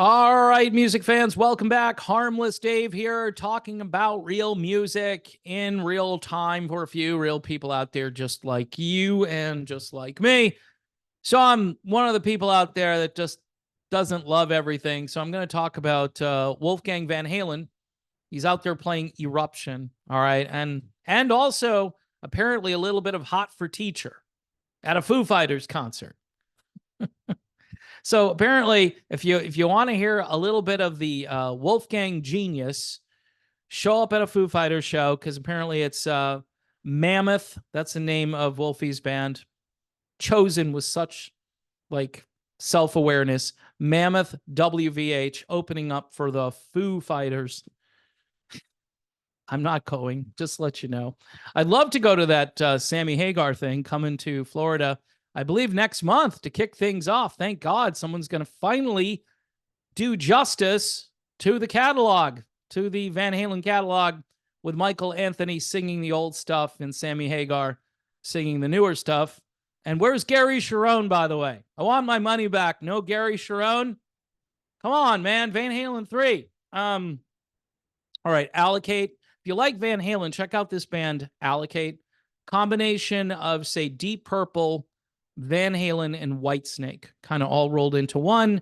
All right, music fans, welcome back. Harmless Dave here, talking about real music in real time for a few real people out there just like you and just like me. So I'm one of the people out there that just doesn't love everything. So I'm going to talk about Wolfgang Van Halen. He's out there playing Eruption, all right, and also apparently a little bit of Hot for Teacher at a Foo Fighters concert. So apparently, if you want to hear a little bit of the Wolfgang genius, show up at a Foo Fighters show because apparently it's Mammoth. That's the name of Wolfie's band, chosen with such like self-awareness. Mammoth WVH opening up for the Foo Fighters. I'm not going, just to let you know. I'd love to go to that Sammy Hagar thing coming to Florida, I believe next month to kick things off. Thank God someone's going to finally do justice to the catalog, to the Van Halen catalog, with Michael Anthony singing the old stuff and Sammy Hagar singing the newer stuff. And where's Gary Sharon, by the way? I want my money back. No Gary Sharon? Come on, man. Van Halen 3. All right, Allocate. If you like Van Halen, check out this band, Allocate. Combination of, say, Deep Purple, Van Halen, and Whitesnake, kind of all rolled into one.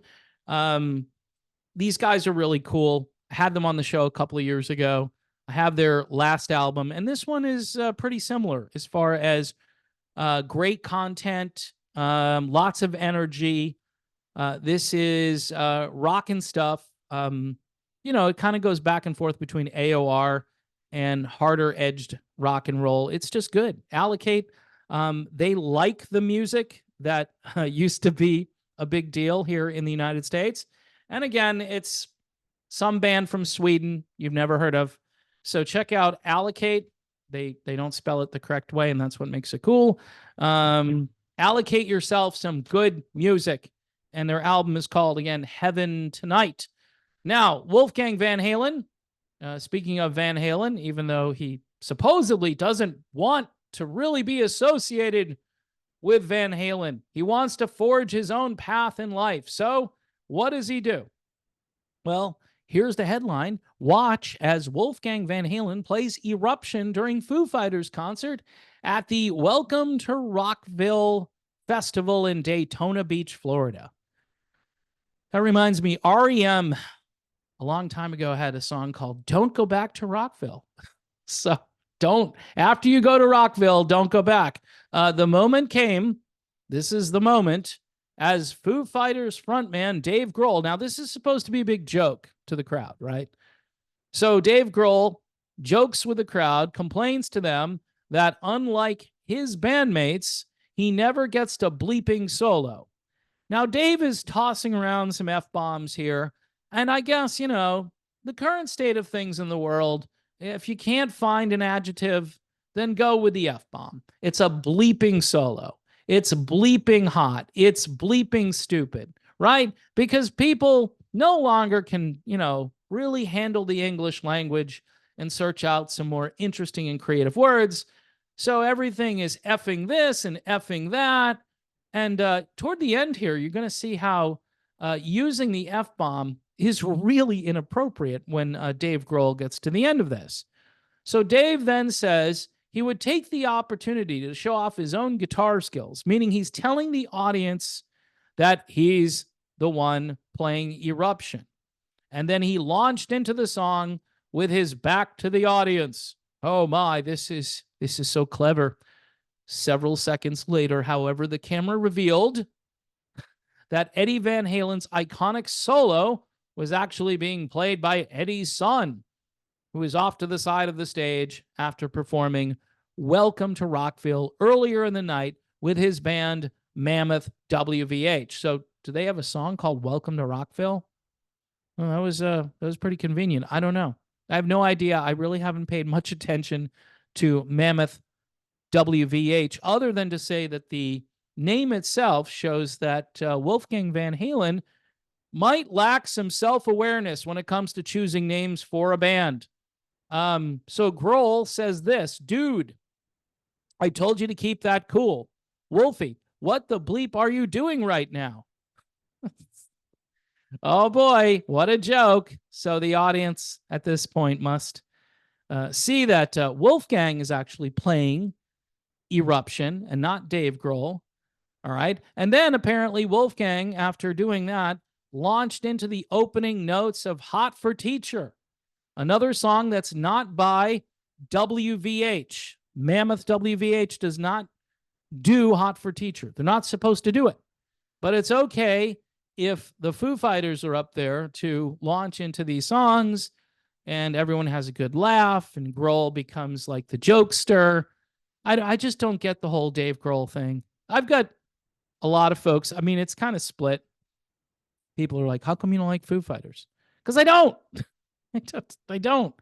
These guys are really cool. I had them on the show a couple of years ago. I have their last album, and this one is pretty similar as far as great content, lots of energy. This is rockin' stuff. It kind of goes back and forth between AOR and harder edged rock and roll. It's just good. Allocate. They like the music that used to be a big deal here in the United States. And again, it's some band from Sweden you've never heard of. So check out Allocate. They don't spell it the correct way, and that's what makes it cool. Allocate yourself some good music. And their album is called, again, Heaven Tonight. Now, Wolfgang Van Halen, speaking of Van Halen, even though he supposedly doesn't want to really be associated with Van Halen, he wants to forge his own path in life. So what does he do? Well, here's the headline. Watch as Wolfgang Van Halen plays Eruption during Foo Fighters concert at the Welcome to Rockville Festival in Daytona Beach, Florida. That reminds me, REM, a long time ago, had a song called Don't Go Back to Rockville. So after you go to Rockville, don't go back. The moment came, this is the moment, as Foo Fighters frontman Dave Grohl. Now, this is supposed to be a big joke to the crowd, right? So Dave Grohl jokes with the crowd, complains to them that unlike his bandmates, he never gets to bleeping solo. Now, Dave is tossing around some F-bombs here, and I guess, the current state of things in the world, if you can't find an adjective, then go with the F-bomb. It's a bleeping solo. It's bleeping hot. It's bleeping stupid, right? Because people no longer can, really handle the English language and search out some more interesting and creative words. So everything is effing this and effing that. And toward the end here, you're going to see how using the F-bomb is really inappropriate when Dave Grohl gets to the end of this. So Dave then says he would take the opportunity to show off his own guitar skills, meaning he's telling the audience that he's the one playing Eruption. And then he launched into the song with his back to the audience. Oh my, this is so clever. Several seconds later, however, the camera revealed that Eddie Van Halen's iconic solo was actually being played by Eddie's son, who was off to the side of the stage after performing Welcome to Rockville earlier in the night with his band Mammoth WVH. So do they have a song called Welcome to Rockville? Well, that was pretty convenient. I don't know. I have no idea. I really haven't paid much attention to Mammoth WVH, other than to say that the name itself shows that Wolfgang Van Halen might lack some self-awareness when it comes to choosing names for a band. So Grohl says this, dude, I told you to keep that cool. Wolfie, what the bleep are you doing right now? Oh boy, what a joke. So the audience at this point must see that Wolfgang is actually playing Eruption and not Dave Grohl. All right. And then apparently Wolfgang, after doing that, launched into the opening notes of Hot for Teacher, another song that's not by WVH. Mammoth WVH does not do Hot for Teacher. They're not supposed to do it. But it's okay if the Foo Fighters are up there to launch into these songs and everyone has a good laugh and Grohl becomes like the jokester. I just don't get the whole Dave Grohl thing. I've got a lot of folks. I mean, it's kind of split. People are like, how come you don't like Foo Fighters? Because I don't. I don't.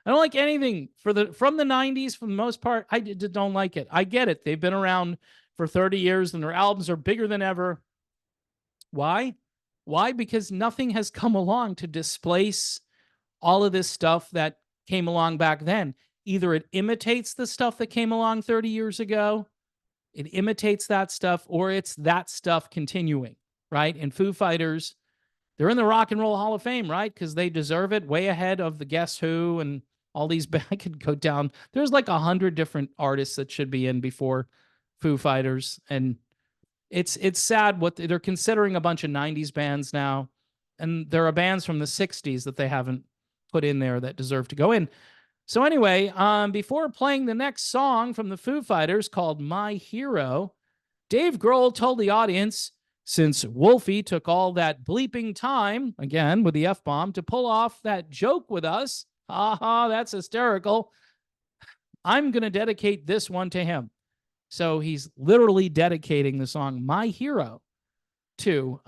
I don't like anything from the 90s for the most part. I don't like it. I get it. They've been around for 30 years and their albums are bigger than ever. Why? Why? Because nothing has come along to displace all of this stuff that came along back then. Either it imitates the stuff that came along 30 years ago, it imitates that stuff, or it's that stuff continuing, right? And Foo Fighters, they're in the Rock and Roll Hall of Fame, right? Because they deserve it, way ahead of the Guess Who and all these. I could go down. There's like 100 different artists that should be in before Foo Fighters, and it's sad what they're considering a bunch of 90s bands now, and there are bands from the 60s that they haven't put in there that deserve to go in. So anyway, before playing the next song from the Foo Fighters called My Hero, Dave Grohl told the audience, since Wolfie took all that bleeping time, again with the F-bomb, to pull off that joke with us, haha, that's hysterical, I'm going to dedicate this one to him. So he's literally dedicating the song My Hero to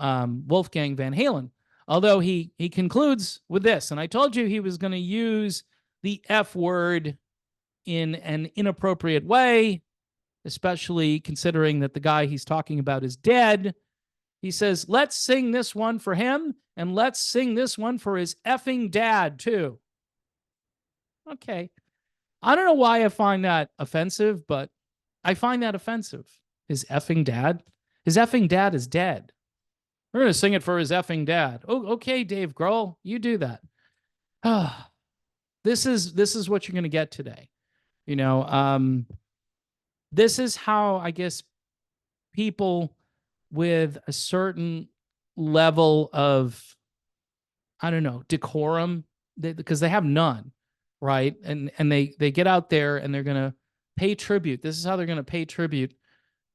Wolfgang Van Halen. Although he concludes with this, and I told you he was going to use the F word in an inappropriate way, especially considering that the guy he's talking about is dead. He says, let's sing this one for him, and let's sing this one for his effing dad, too. Okay. I don't know why I find that offensive, but I find that offensive. His effing dad? His effing dad is dead. We're going to sing it for his effing dad. Oh, okay, Dave Grohl, you do that. This is what you're going to get today. You know, this is how I guess people with a certain level of, I don't know, decorum, because they have none, right? And they get out there and they're going to pay tribute. This is how they're going to pay tribute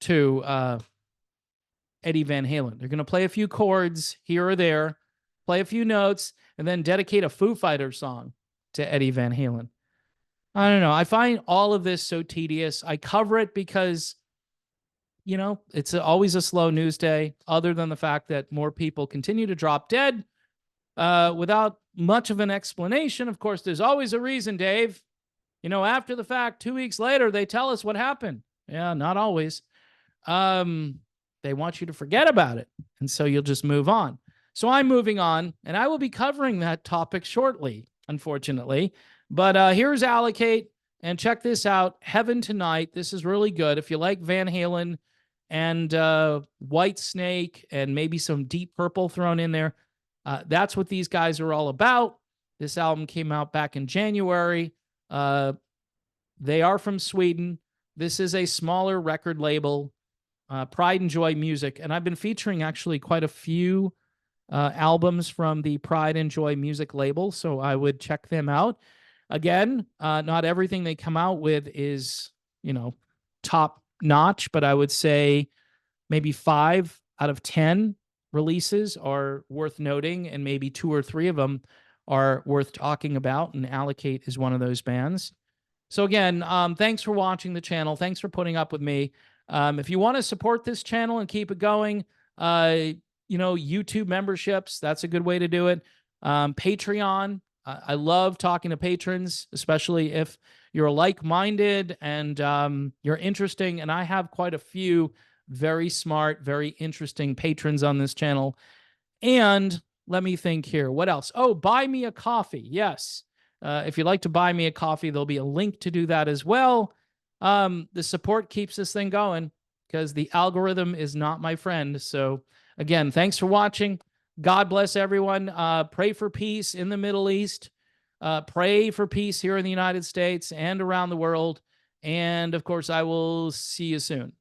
to Eddie Van Halen. They're going to play a few chords here or there, play a few notes, and then dedicate a Foo Fighters song to Eddie Van Halen. I don't know. I find all of this so tedious. I cover it because, you know, it's always a slow news day, other than the fact that more people continue to drop dead without much of an explanation. Of course, there's always a reason, Dave. You know, after the fact, 2 weeks later, they tell us what happened. Yeah, not always. They want you to forget about it. And so you'll just move on. So I'm moving on, and I will be covering that topic shortly, unfortunately. But here's Allocate, and check this out. Heaven Tonight. This is really good. If you like Van Halen and White Snake and maybe some Deep Purple thrown in there, that's what these guys are all about. This album came out back in January. They are from Sweden. This is a smaller record label, Pride and Joy Music. And I've been featuring actually quite a few albums from the Pride and Joy Music label, so I would check them out. Again, not everything they come out with is, you know, top notch, but I would say maybe 5 out of 10 releases are worth noting, and maybe 2 or 3 of them are worth talking about, and Allocate is one of those bands. So again, thanks for watching the channel. Thanks for putting up with me. If you want to support this channel and keep it going, you know, YouTube memberships, that's a good way to do it. Patreon, I love talking to patrons, especially if you're like-minded and you're interesting. And I have quite a few very smart, very interesting patrons on this channel. And let me think here. What else? Oh, buy me a coffee. Yes. If you'd like to buy me a coffee, there'll be a link to do that as well. The support keeps this thing going because the algorithm is not my friend. So again, thanks for watching. God bless everyone. Pray for peace in the Middle East. Pray for peace here in the United States and around the world. And of course, I will see you soon.